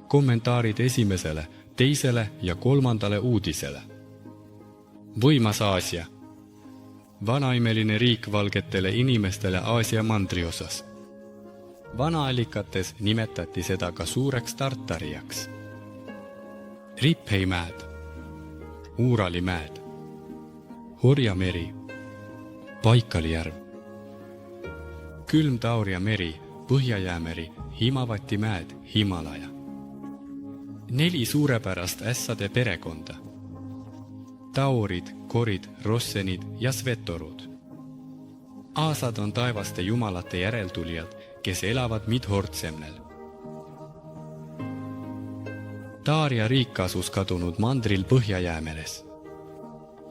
kommentaarid esimesele, teisele ja kolmandale uudisele. Võimas Aasia. Vanaimeline riik valgetele inimestele Aasia mandriosas. Vanaallikates nimetati seda ka suureks Tartariaks. Riphei mäed, Uurali mäed, Horja meri, Baikali järv, külm Tauria meri, Põhjajäämeri, Himavati mäed, Himalaja. 4 suurepärast ässade perekonda. Taurid, korid, rossenid ja svetorud. Aasad on taevaste jumalate järeltulijad, kes elavad Midhordsemnel. Taaria riik asus kadunud mandril Põhjajäämeres.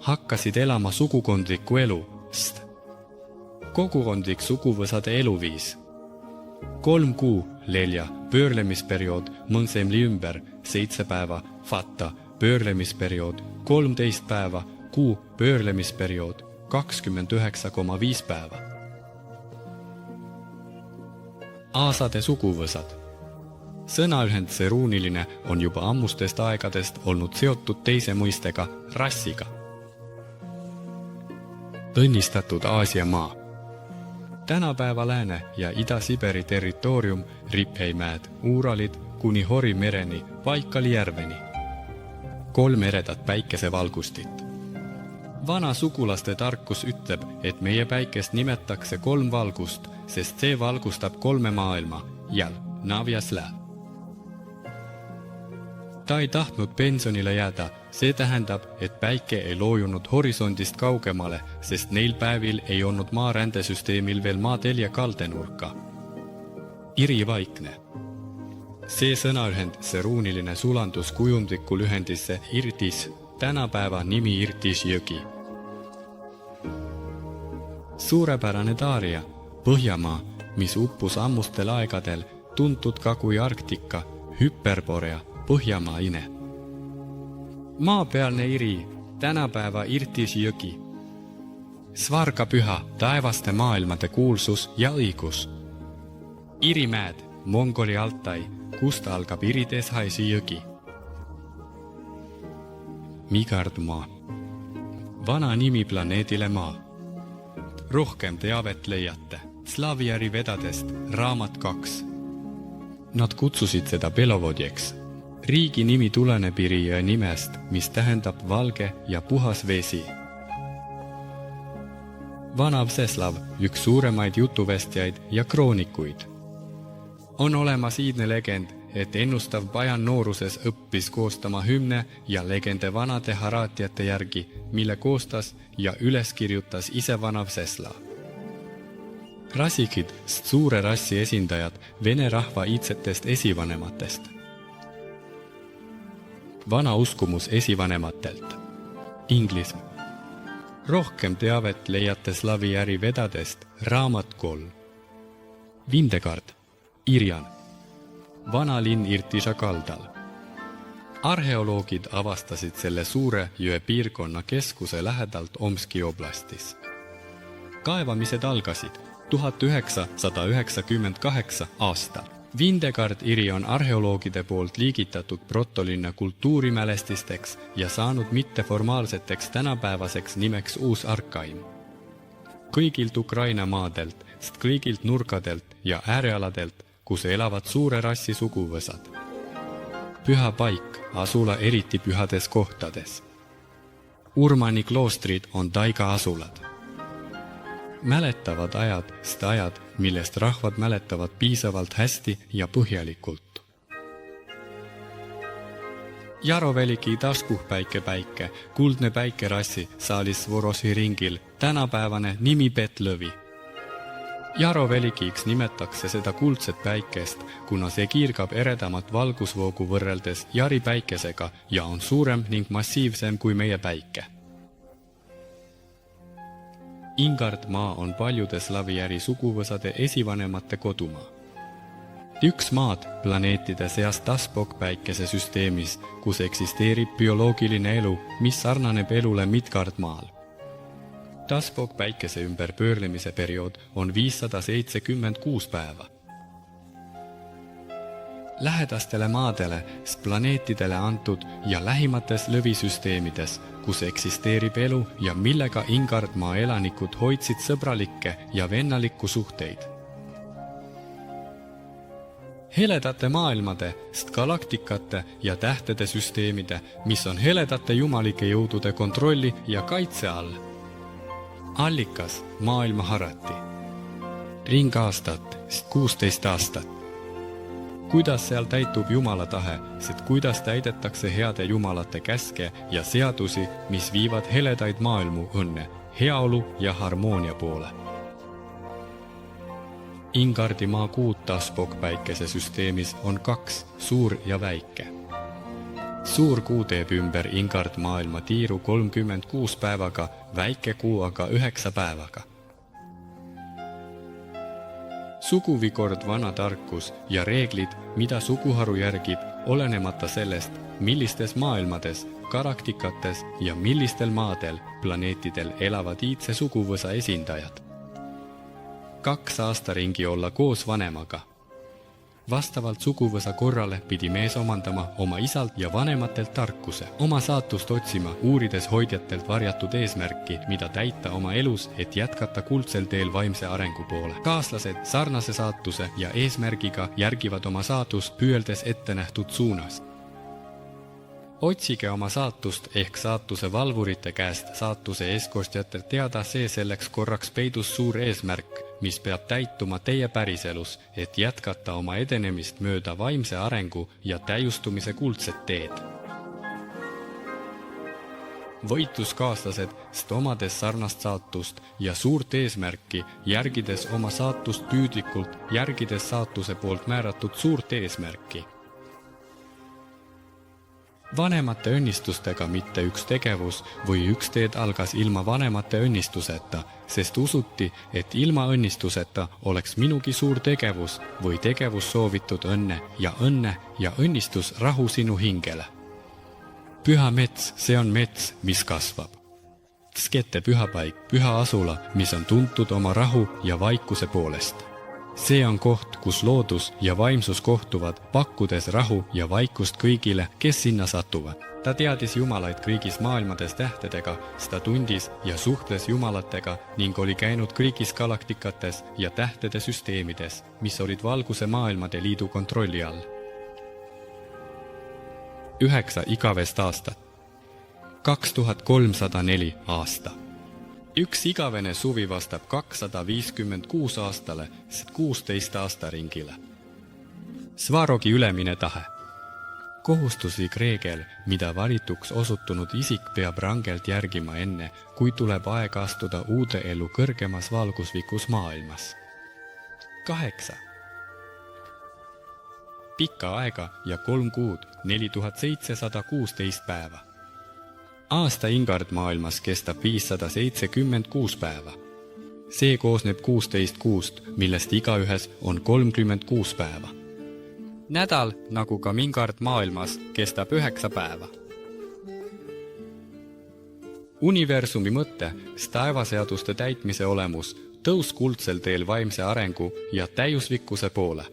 Hakkasid elama sugukondlikku elu, kogukondlik suguvõsade eluviis. 3 kuu, Lelja, pöörlemisperiood Mõnsemli ümber, 7 päeva, Fata, pöörlemisperiood 13 päeva, kuu pöörlemisperiood 29,5 päeva. Aasade suguvõsad. Sõnaühend seruuniline on juba ammustest aegadest olnud seotud teise mõistega, rassiga. Õnnistatud Aasia maa. Tänapäeva Lääne- ja Ida-Siberi territoorium, Riphei mäed, Uuralid kuni Hori mereni, Baikali järveni. 3 eredat päikesevalgustit. Vana sugulaste tarkus ütleb, et meie päikest nimetakse 3 valgust, sest see valgustab 3 maailma, Jäl, Nav ja Slä. Ta ei tahtnud pensionile jääda, see tähendab, et päike ei loojunud horisondist kaugemale, sest neil päevil ei olnud maarändesüsteemil veel maatelje kaldenurka. Irivaikne. See sõnaühend seruuniline sulandus kujundlikku lühendisse Irtis, tänapäeva nimi Irtis jõgi. Suurepärane Taaria, Põhjamaa, mis uppus ammustel aegadel, tuntud ka kui Arktika, Hyperborea, Põhjamaa ine. Maapealne Iri, tänapäeva Irtis jõgi. Svarga püha, taevaste maailmade kuulsus ja õigus. Irimäed, Mongoli Altai, kust algab Iri-Deshaisi jõgi. Migardmaa. Vana nimi planeedile Maa. Rohkem teavet leiate Slavjari vedadest, raamat 2. Nad kutsusid seda Belovodjeks. Riigi nimi tuleneb Irijõe nimest, mis tähendab valge ja puhas vesi. Vana Vseslav, üks suuremaid jutuvestjaid ja kroonikuid. On olemas iidne legend, et ennustav Bajan nooruses õppis koostama hümne ja legende vanade haraatiate järgi, mille koostas ja üles kirjutas ise vana Vseslav. Rasikid, suure rassi esindajad vene rahva iidsetest esivanematest. Vana uskumus esivanematelt. Inglismaa. Rohkem teavet leiate Slavjari vedadest, raamat 3. Vindegard, Irjan. Vana linn Irtiša kaldal. Arheoloogid avastasid selle suure jõe piirkonna keskuse lähedalt Omski oblastis. Kaevamised algasid 1998 aastal. Vindegard Iri on arheoloogide poolt liigitatud protolinna kultuurimälestisteks ja saanud mitteformaalseteks tänapäevaseks nimeks Uus Arkaim. Kõigilt Ukraina maadelt, kõigilt nurkadelt ja äärealadelt, kus elavad suure rassi suguvõsad. Püha paik, asula eriti pühades kohtades. Urmani kloostrid on taiga-asulad. Mäletavad ajad, millest rahvad mäletavad piisavalt hästi ja põhjalikult. Jaroveliki taskuhpäike, kuldne päikerassi saalis Svorosi ringil, tänapäevane nimi Betlõvi. Jarovelikiks nimetakse seda kuldset päikest, kuna see kiirgab eredamat valgusvoogu võrreldes Jari päikesega ja on suurem ning massiivsem kui meie päike. Ingardmaa on paljude Slavjari suguvõsade esivanemate kodumaa. Üks maad planeetide seas Taspok päikesesüsteemis, kus eksisteerib bioloogiline elu, mis sarnaneb elule Midgardmaal. Taspok päikese ümber pöörlemise periood on 576 päeva. lähedastele maadele, planeetidele antud ja lähimates lõvisüsteemides, kus eksisteerib elu ja millega Ingardmaa elanikud hoidsid sõbralikke ja vennalikku suhteid. Heledate maailmade, galaktikate ja tähtede süsteemide, mis on heledate jumalike jõudude kontrolli ja kaitse all. Allikas maailma harati. Ringaastat, 16 aastat. Kuidas seal täitub Jumala tahe, sest kuidas täidetakse heade jumalate käske ja seadusi, mis viivad heledaid maailmu õnne, heaolu ja harmoonia poole. Ingardimaa kuud Taspok-päikese süsteemis on 2, suur ja väike. Suur kuu teeb ümber Ingard maailma tiiru 36 päevaga, väike kuu aga 9 päevaga. Suguvikord vana tarkus ja reeglid, mida suguharu järgib, olenemata sellest, millistes maailmades, galaktikates ja millistel maadel, planeetidel elavad iidse suguvõsa esindajad. 2 aastaringi olla koos vanemaga. Vastavalt suguvõsa korrale pidi mees omandama oma isalt ja vanematelt tarkuse, oma saatust otsima, uurides hoidjatelt varjatud eesmärki, mida täita oma elus, et jätkata kuldsel teel vaimse arengu poole. Kaaslased sarnase saatuse ja eesmärgiga järgivad oma saatust püüeldes ettenähtud suunas. Otsige oma saatust ehk saatuse valvurite käest saatuse eeskostjatelt teada see selleks korraks peidus suur eesmärk, mis peab täituma teie päriselus, et jätkata oma edenemist mööda vaimse arengu ja täiustumise kuldset teed. Võitluskaaslased, omades sarnast saatust ja suurt eesmärki, järgides oma saatust püüdlikult, järgides saatuse poolt määratud suurt eesmärki. Vanemate õnnistustega mitte üks tegevus või üks teed algas ilma vanemate õnnistuseta, sest usuti, et ilma õnnistuseta oleks minugi suur tegevus või tegevus soovitud õnne ja õnnistus rahu sinu hingele. Püha mets, see on mets, mis kasvab. Tskete pühapaik, püha asula, mis on tuntud oma rahu ja vaikuse poolest. See on koht, kus loodus ja vaimsus kohtuvad, pakkudes rahu ja vaikust kõigile, kes sinna satuvad. Ta teadis jumalaid kõigis maailmades tähtedega, ta tundis ja suhtles jumalatega ning oli käinud kõigis galaktikates ja tähtede süsteemides, mis olid valguse maailmade liidu kontrolli all. 9 igavest aastat. 2304 aasta. Üks igavene suvi vastab 256 aastale, 16 aastaringile. Svarogi ülemine tahe. Kohustuslik reegel, mida valituks osutunud isik peab rangelt järgima enne, kui tuleb aega astuda uude elu kõrgemas valgusvikus maailmas. 8. Pikka aega ja 3 kuud, 4716 päeva. Aasta Ingard maailmas kestab 576 päeva. See koosneb 16 kuust, millest igaühes on 36 päeva. Nädal, nagu ka Ingard maailmas, kestab 9 päeva. Universumi mõtte, taevaseaduste täitmise olemus, tõus kuldsel teel vaimse arengu ja täiusvikkuse poole.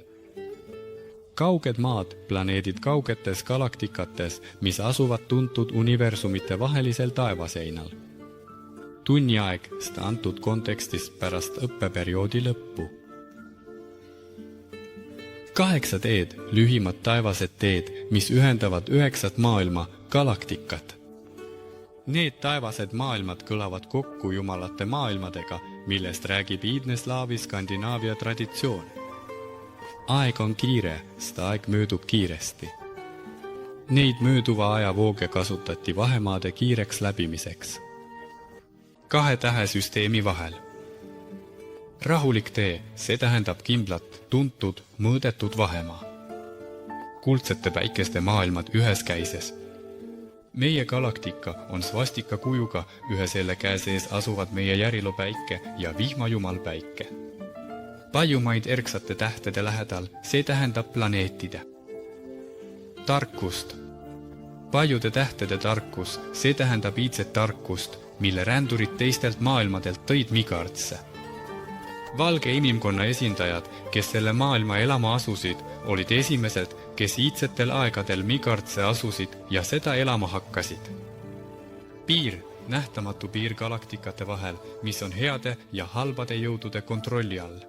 Kauged maad, planeedid kaugetes galaktikates, mis asuvad tuntud universumite vahelisel taevaseinal. Tunniaeg, antud kontekstist pärast õppeperioodi lõppu. 8 teed, lühimad taevased teed, mis ühendavad 9 maailma, galaktikat. Need taevased maailmad kõlavad kokku jumalate maailmadega, millest räägib iidne slaavi Skandinaavia traditsioon. Aeg on kiire, aeg möödub kiiresti. Neid mööduva ajavooge kasutati vahemaade kiireks läbimiseks. 2 tähesüsteemi vahel. Rahulik tee, see tähendab kindlat, tuntud, mõõdetud vahemaa. Kuldsete päikeste maailmad ühes käises. Meie galaktika on svastika kujuga, ühe selle käe sees asuvad meie järilopäike ja vihmajumal päike. Paljumaid erksate tähtede lähedal, see tähendab planeetide. Tarkust. Paljude tähtede tarkus, see tähendab iidset tarkust, mille rändurid teistelt maailmadelt tõid Migardse. Valge inimkonna esindajad, kes selle maailma elama asusid, olid esimesed, kes iidsetel aegadel Midgardse asusid ja seda elama hakkasid. Piir, nähtamatu piir galaktikate vahel, mis on heade ja halbade jõudude kontrolli all.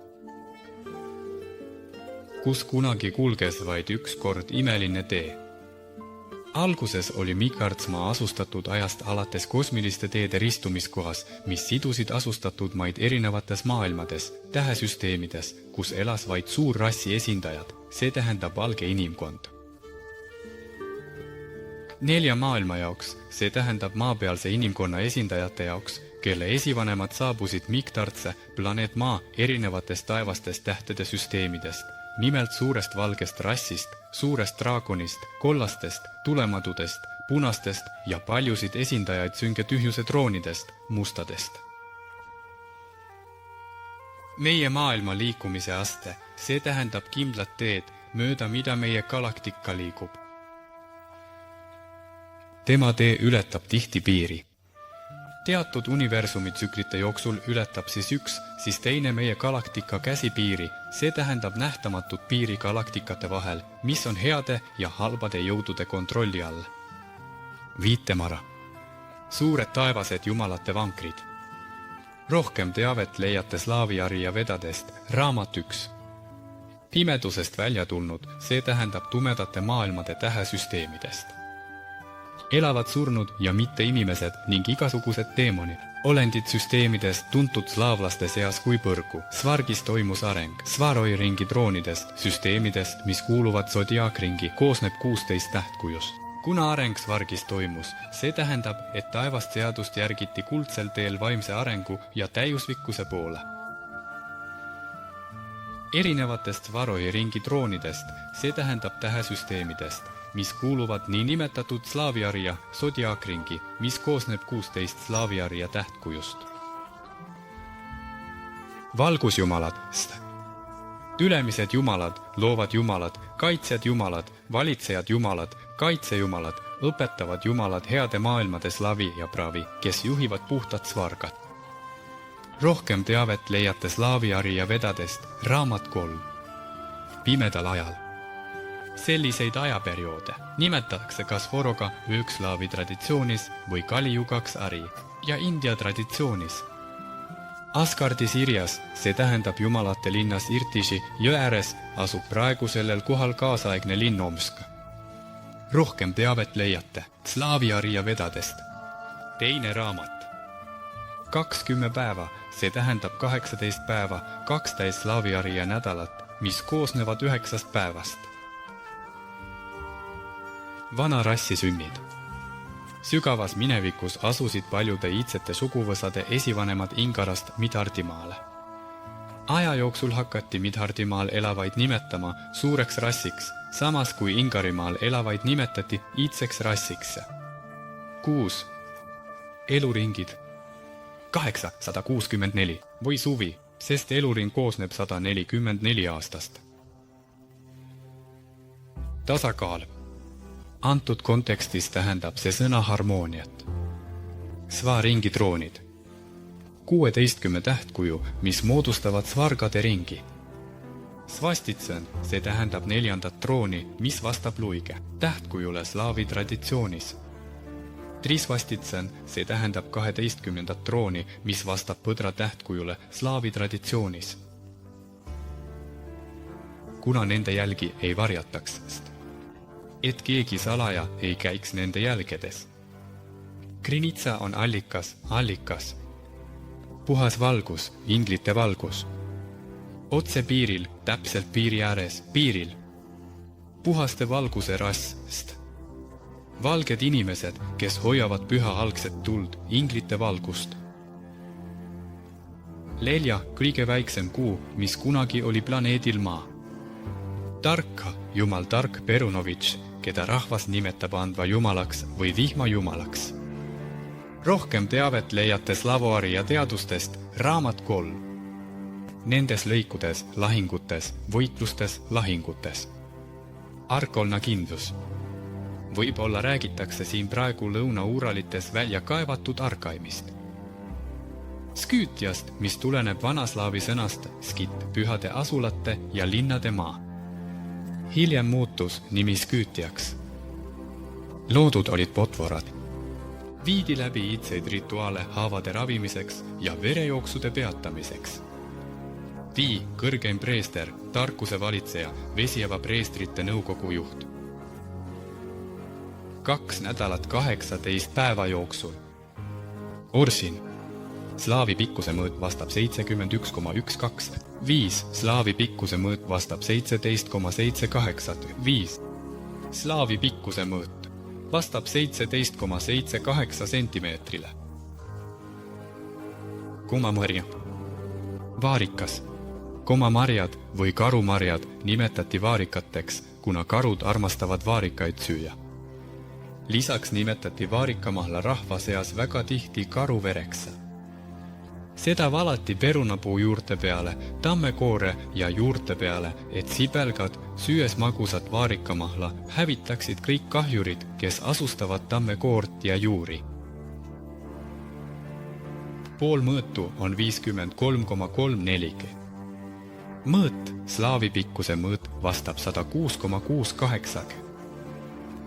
Kus kunagi kulges vaid üks kord imeline tee. Alguses oli Midgardsmaa asustatud ajast alates kosmiliste teede ristumiskohas, mis sidusid asustatud maid erinevates maailmades, tähesüsteemides, kus elas vaid suur rassi esindajad, see tähendab valge inimkond. 4 maailma jaoks, see tähendab maapealse inimkonna esindajate jaoks, kelle esivanemad saabusid Midgardse planeet Maa erinevatest taevastest tähtede süsteemidest, nimelt suurest valgest rassist, suurest draagonist, kollastest, tulemadudest, punastest ja paljusid esindajaid sünge tühjuse troonidest, mustadest. Meie maailma liikumise aste, see tähendab kindlat teed, mööda mida meie galaktika liigub. Tema tee ületab tihti piiri. Teatud universumitsüklite jooksul ületab siis teine meie galaktika käsipiiri, see tähendab nähtamatut piiri galaktikate vahel, mis on heade ja halbade jõudude kontrolli all. Viitemara. Suured taevased jumalate vankrid. Rohkem teavet leiate Slaaviaria vedadest, raamat 1. Pimedusest välja tulnud, see tähendab tumedate maailmade tähesüsteemidest. Elavad surnud ja mitte inimesed ning igasugused teemonid. Olendid süsteemidest tuntud slaavlaste seas kui põrgu. Svargis toimus areng. Svaroi ringi troonidest, süsteemidest, mis kuuluvad Zodiaakringi, koosneb 16 tähtkujust. Kuna areng Svargis toimus, see tähendab, et taevast seadust järgiti kuldsel teel vaimse arengu ja täiusvikkuse poole. Erinevatest Svaroi ringi troonidest, see tähendab tähesüsteemidest, mis kuuluvad nii nimetatud Slaaviaria Zodiaakringi, mis koosneb 16 Slaaviaria tähtkujust. Valgusjumalad. Ülemised jumalad, loovad jumalad, kaitsjad jumalad, valitsejad jumalad, kaitsejumalad, õpetavad jumalad heade maailmade Slavi ja Pravi, kes juhivad puhtat Svargat. Rohkem teavet leiate Slaaviaria vedadest, raamat 3. Pimedal ajal. Selliseid ajaperioode nimetatakse kas Voroga Vöökslaavi traditsioonis või Kalijugaks Ari ja India traditsioonis. Asgardi Sirjas, see tähendab jumalate linnas Irtiši jõe ääres, asub praegu sellel kohal kaasaegne linn Omsk. Rohkem teavet leiate Slaaviaria vedadest. Teine raamat. 20 päeva, see tähendab 18 päeva, 2 Slaaviaria nädalat, mis koosnevad 9 päevast. Vana rassi sünnid. Sügavas minevikus asusid paljude iidsete suguvõsade esivanemad Ingarast Midhardimaale. Aja jooksul hakati Midhardimaal elavaid nimetama suureks rassiks, samas kui Ingarimaal elavaid nimetati iidseks rassiks. 6. Eluringid. 8. 164 või suvi, sest eluring koosneb 144 aastast. Tasakaal. Antud kontekstis tähendab see sõna harmooniat. Svaringi troonid. 16 tähtkuju, mis moodustavad svargade ringi. Svastitsen, see tähendab 4. trooni, mis vastab luige, tähtkujule slaavi traditsioonis. Trisvastitsen, see tähendab 12. trooni, mis vastab põdra tähtkujule slaavi traditsioonis. Kuna nende jälgi ei varjataks, et keegi salaja ei käiks nende jälgedes. Krinitsa on allikas. Puhas valgus, inglite valgus. Otse piiril, täpselt piiri ääres, piiril. Puhaste valguse rass. Valged inimesed, kes hoiavad püha algset tuld, inglite valgust. Lelja, kõige väiksem kuu, mis kunagi oli planeedil Maa. Tarka, jumal Tark Perunovitš, keda rahvas nimetab andva jumalaks või vihma jumalaks. Rohkem teavet leiate Slavoaria teadustest, raamat 3. Nendes lõikudes, lahingutes, võitlustes, lahingutes. Arkolna kindlus. Võib-olla räägitakse siin praegu Lõuna-Uralites välja kaevatud arkaimist. Sküütiast, mis tuleneb vanaslaavi sõnast skit, pühade asulate ja linnade maa. Hiljem muutus nimi Sküütiaks. Loodud olid potvorad. Viidi läbi iidseid rituaale haavade ravimiseks ja verejooksude peatamiseks. Vii kõrgeim preester, tarkuse valitseja, Vesijava preestrite nõukogu juht. 2 nädalat 18 päeva jooksul. Orsin. Slaavi pikkuse mõõt vastab 71,12. 5. Slaavi pikkuse mõõt vastab 17,78. Slaavi pikkuse mõõt vastab 17,78 sentimeetrile. Kumamarja. Vaarikas. Komamarjad või karumarjad nimetati vaarikateks, kuna karud armastavad vaarikaid süüa. Lisaks nimetati vaarikamahla rahva seas väga tihti karuvereksa. Seda valati perunapuu juurte peale, tammekoore ja juurte peale, et sibelgad, süües magusat vaarikamahla, hävitaksid kõik kahjurid, kes asustavad tammekoort ja juuri. Pool mõõtu on 53,34. Mõõt, slaavi pikkuse mõõt, vastab 106,68.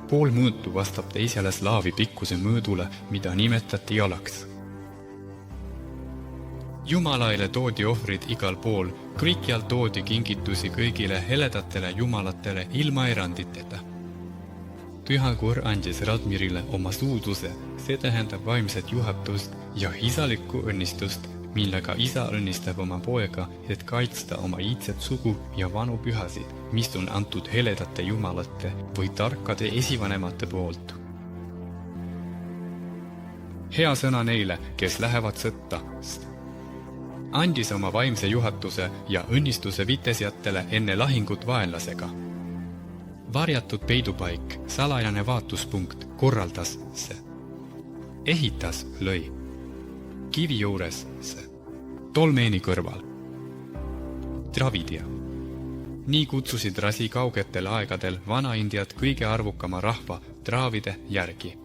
Pool mõõtu vastab teisele slaavi pikkuse mõõdule, mida nimetati jalaks. Jumalaile toodi ohvrid igal pool, kõikjal toodi kingitusi kõigile heledatele jumalatele ilma eranditeta. Pühakoor andis Radmirile oma suudluse, see tähendab vaimset juhatust ja isalikku õnnistust, millega isa õnnistab oma poega, et kaitsta oma iidset sugu ja vanu pühasid, mis on antud heledate jumalate või tarkade esivanemate poolt. Hea sõna neile, kes lähevad sõtta. Andis oma vaimse juhatuse ja õnnistuse vitesjatele enne lahingut vaenlasega. Varjatud peidupaik, salajane vaatuspunkt, korraldas see. Ehitas lõi. Kivi juures see. Tolmeeni kõrval. Dravidia. Nii kutsusid rasi kaugetel aegadel Vana-Indiat kõige arvukama rahva draavide järgi.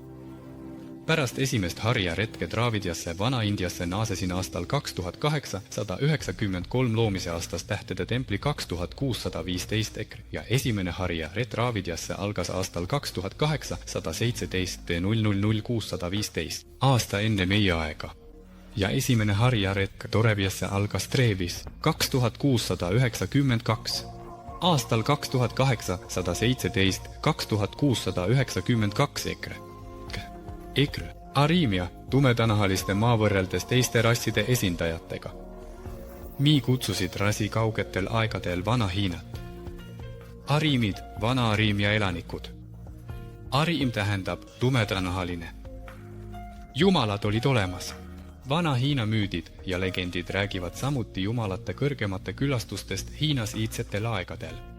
Pärast esimest harja retke Dravidiasse Vana-Indiasse naasesin aastal 2893 loomise aastast tähtede templi 2615 ekri ja esimene harja ret Dravidiasse algas aastal 2817 0000615 aasta enne meie aega. Ja esimene harja retk Toreviasse algas Trevis 2692 aastal 2817 2692 ekre. Ekre, Ariimia, tumedanahaliste maa võrreldes teiste rasside esindajatega. Mii kutsusid rasi kaugetel aegadel Vana-Hiinat. Ariimid, Vana-Ariimia elanikud. Ariim tähendab tumedanahaline. Jumalad olid olemas. Vana-Hiina müüdid ja legendid räägivad samuti jumalate kõrgemate külastustest Hiinas iidsetel aegadel.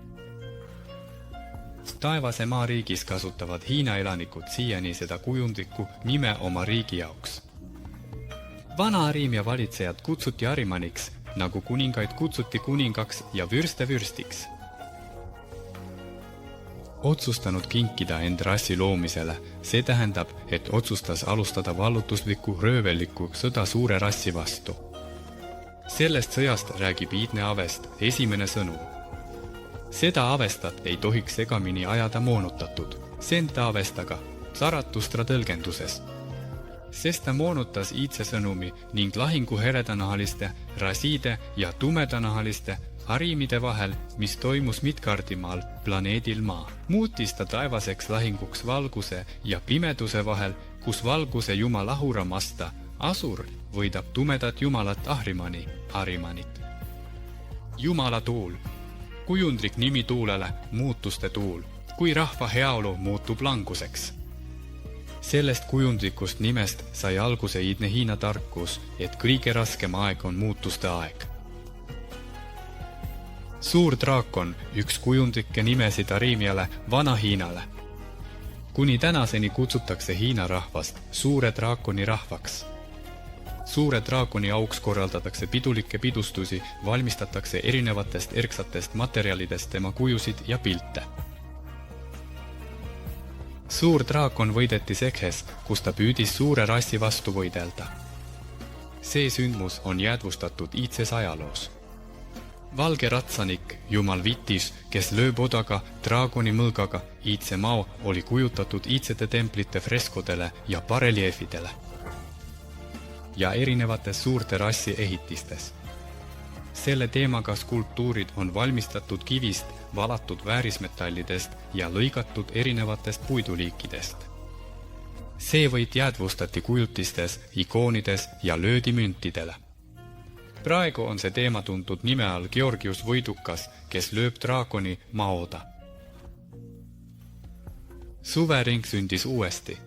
Taevase maa riigis kasutavad Hiina elanikud siiani seda kujundlikku nime oma riigi jaoks. Vana-Ariimia valitsejad kutsuti arimaniks, nagu kuningaid kutsuti kuningaks ja vürste vürstiks. Otsustanud kinkida end rassi loomisele, see tähendab, et otsustas alustada vallutusliku röövelliku sõda suure rassi vastu. Sellest sõjast räägib iidne avest esimene sõnum. Seda avestat ei tohiks segamini ajada moonutatud, senta avestaga, Zaratustra tõlgenduses. Sest ta moonutas iidse sõnumi ning lahingu heredanahaliste, rasiide ja tumedanahaliste Ariimide vahel, mis toimus Midgardimaal, planeedil Maa. Muutis ta taevaseks lahinguks valguse ja pimeduse vahel, kus valguse jumal Ahura Mazda, Asur, võidab tumedat jumalat Ahrimani, Arimanit. Jumala tuul. Kujundlik nimi tuulele, muutuste tuul, kui rahva heaolu muutub languseks. Sellest kujundlikust nimest sai alguse iidne Hiina tarkus, et kõige raskem aeg on muutuste aeg. Suur draakon, üks kujundlikke nimesid Ariimiale, Vana-Hiinale. Kuni tänaseni kutsutakse Hiina rahvast suure draakoni rahvaks. Suure draakoni auks korraldatakse pidulikke pidustusi, valmistatakse erinevatest erksatest materjalidest tema kujusid ja pilte. Suur draakon võideti Sekhes, kus ta püüdis suure rassi vastu võidelda. See sündmus on jäädvustatud iidses ajaloos. Valge ratsanik, jumal Vitis, kes lööb odaga draagoni mõlgaga iidse mao, oli kujutatud iidsete templite freskodele ja bareljeefidele ja erinevates suurte rassi ehitistes. Selle teemaga skulptuurid on valmistatud kivist, valatud väärismetallidest ja lõigatud erinevatest puiduliikidest. See võit jäädvustati kujutistes, ikoonides ja löödi müntidele. Praegu on see teema tuntud nime all Georgius Võidukas, kes lööb draagoni maoda. Suvering sündis uuesti.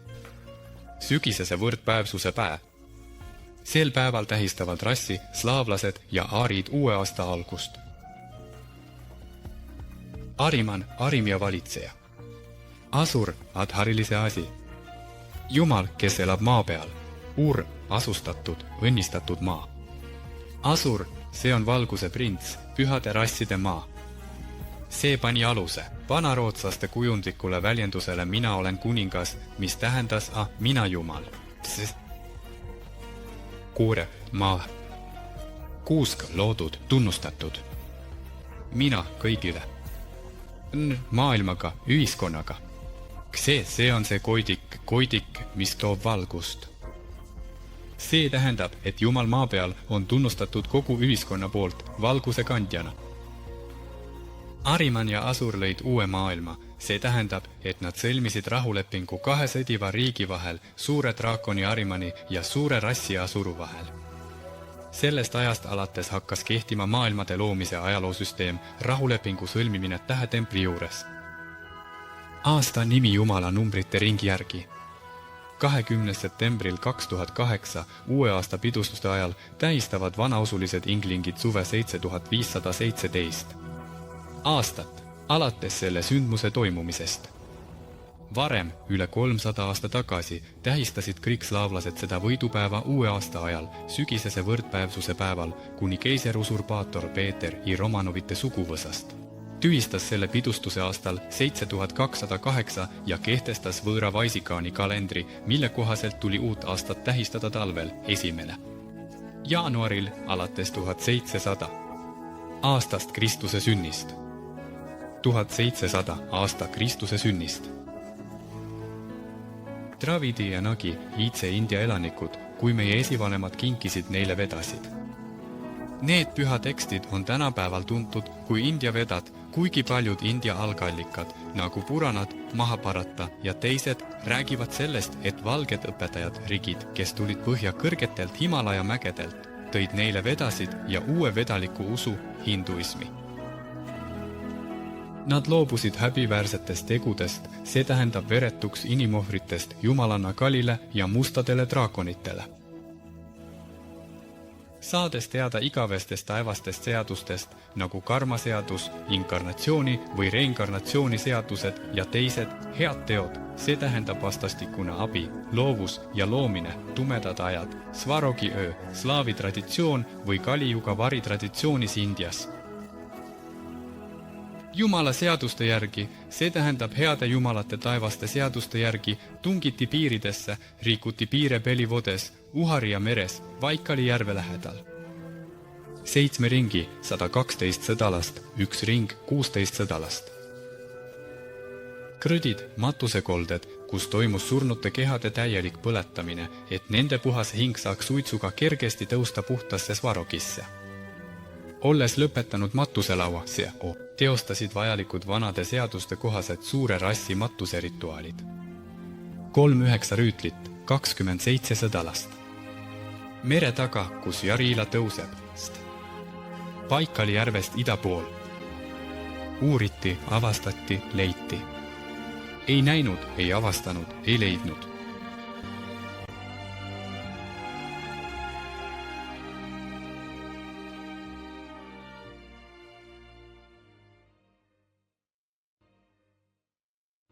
Sügisese võrdpäevsuse päev. Sel päeval tähistavad rassi, slaavlased ja aarid uue aasta algust. Ariman, Arimia valitseja. Asur, adharilise asi. Jumal, kes elab maa peal. Ur, asustatud, õnnistatud maa. Asur, see on valguse prints, pühade rasside maa. See pani aluse vanarootslaste kujundlikule väljendusele mina olen kuningas, mis tähendas mina jumal. Kuure, maa. Kuusk, loodud, tunnustatud. Mina kõigile. Maailmaga, ühiskonnaga. See on see koidik, mis toob valgust. See tähendab, et Jumal maa peal on tunnustatud kogu ühiskonna poolt valguse kandjana. Ariman ja Asur lõid uue maailma. See tähendab, et nad sõlmisid rahulepingu kahe sõdiva riigi vahel, suure draakoni Arimani ja suure rassi Asuru vahel. Sellest ajast alates hakkas kehtima maailmade loomise ajaloosüsteem, rahulepingu sõlmimine tähetempli juures. Aasta nimi Jumala numbrite ringi järgi. 20. septembril 2008 uue aasta pidustuste ajal tähistavad vanausulised inglingid suve 7517. Aastat alates selle sündmuse toimumisest. Varem, üle 300 aasta tagasi, tähistasid kriikslaavlased seda võidupäeva uue aasta ajal, sügisese võrdpäevsuse päeval, kuni keiser usurpaator Peeter I Romanovite suguvõsast. Tühistas selle pidustuse aastal 7208 ja kehtestas võõra Vaisikaani kalendri, mille kohaselt tuli uut aastat tähistada talvel 1. jaanuaril alates 1700. Aastast Kristuse sünnist. 1700 aasta Kristuse sünnist. Dravidi ja Nagi, iidse India elanikud, kui meie esivanemad kinkisid neile vedasid. Need pühatekstid on tänapäeval tuntud kui India vedad, kuigi paljud India algallikad, nagu Puranad, Mahabharata ja teised, räägivad sellest, et valged õpetajad rigid, kes tulid põhja kõrgetelt Himalaja mägedelt, tõid neile vedasid ja uue vedaliku usu hinduismi. Nad loobusid häbiväärsetest tegudest, see tähendab veretuks inimohvritest jumalanna Kalile ja mustadele draakonitele. Saades teada igavestest taevastest seadustest, nagu karmaseadus, inkarnatsiooni või reinkarnatsiooni seadused ja teised head teod, see tähendab vastastikune abi, loovus ja loomine, tumedad ajad, Svarogi öö, slaavi traditsioon või Kalijuga vari traditsioonis Indias. Jumala seaduste järgi, see tähendab heade jumalate taevaste seaduste järgi, tungiti piiridesse, riikuti piire Pelivodes, Uharia meres, Vaikali järve lähedal. 7 ringi, 112 sõdalast, 1 ring, 16 sõdalast. Krõdid, matusekolded, kus toimus surnute kehade täielik põletamine, et nende puhas hing saaks suitsuga kergesti tõusta puhtasse Svarogisse. Olles lõpetanud matuselaua, teostasid vajalikud vanade seaduste kohased suure rassi matuserituaalid. 39 rüütlit, 27 sõdalast. Mere taga, kus Jarila tõuseb. Baikali järvest ida pool. Uuriti, avastati, leiti. Ei näinud, ei avastanud, ei leidnud.